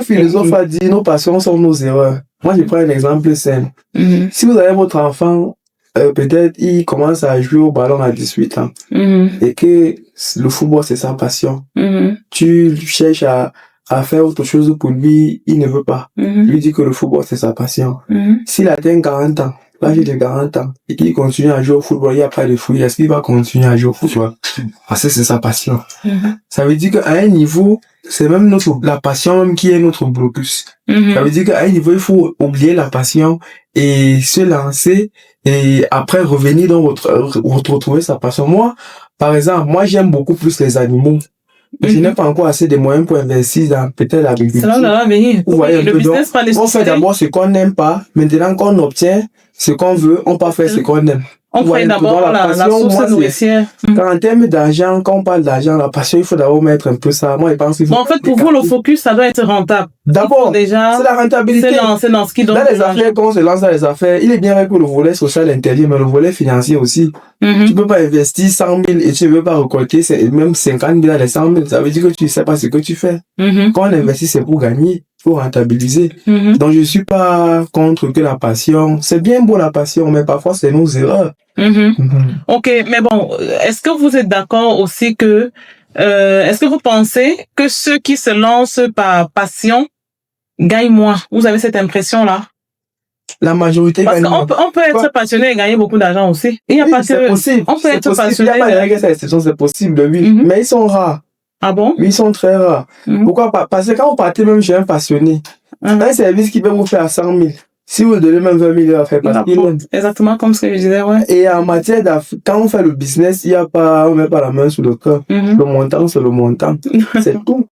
philosophe a dit, nos passions sont nos erreurs. Moi, je prends un exemple simple. Si vous avez votre enfant, peut-être il commence à jouer au ballon à 18 ans et que le football, c'est sa passion. Tu cherches à faire autre chose pour lui, il ne veut pas. Lui dit que le football, c'est sa passion. S'il atteint 40 ans, l'âge de 40 ans, et qu'il continue à jouer au football, il n'y a pas de fruits, est-ce qu'il va continuer à jouer au football? Parce que c'est sa passion. Ça veut dire qu'à un niveau, c'est même la passion même qui est notre blocus. Ça veut dire qu'à un niveau, il faut oublier la passion et se lancer et après revenir dans retrouver sa passion. Moi, par exemple, j'aime beaucoup plus les animaux. Je n'ai pas encore assez de moyens pour investir dans peut-être l'agriculture. C'est là où on va venir. Vous voyez un le peu, business donc, par les on fait d'abord ce qu'on n'aime pas. Maintenant qu'on obtient ce qu'on veut, on peut faire ce qu'on aime. On fait d'abord la source nourricière. En termes d'argent, quand on parle d'argent, la passion, il faut d'abord mettre un peu ça. Moi, je pense qu'il faut. Bon, en fait, pour vous, le focus, ça doit être rentable. D'abord, déjà, c'est la rentabilité. C'est dans ce qui donne. Dans les affaires, quand on se lance dans les affaires, il est bien vrai que le volet social intérieur, mais le volet financier aussi. Tu peux pas investir 100 000 et tu ne veux pas récolter même 50 000 dans les 100 000. Ça veut dire que tu ne sais pas ce que tu fais. Quand on investit, c'est pour gagner. Pour rentabiliser. Donc, je suis pas contre que la passion. C'est bien beau la passion, mais parfois, c'est nos erreurs. Ok, mais bon, est-ce que vous êtes d'accord aussi que, est-ce que vous pensez que ceux qui se lancent par passion gagnent moins? Vous avez cette impression-là? La majorité gagne moins. Parce qu'on peut être passionné et gagner beaucoup d'argent aussi. Il y a pas que... C'est possible. On peut être passionné. Il n'y a pas de règle, c'est possible, oui. Mais ils sont rares. Ah bon? Oui, ils sont très rares. Pourquoi pas? Parce que quand vous partez même chez un passionné, un service qui peut vous faire 100 000, si vous donnez même 20 000, il va faire parce qu'il aime. Exactement comme ce que je disais, ouais. Et en matière quand on fait le business, on met pas la main sur le cœur. Le montant, c'est le montant. C'est tout.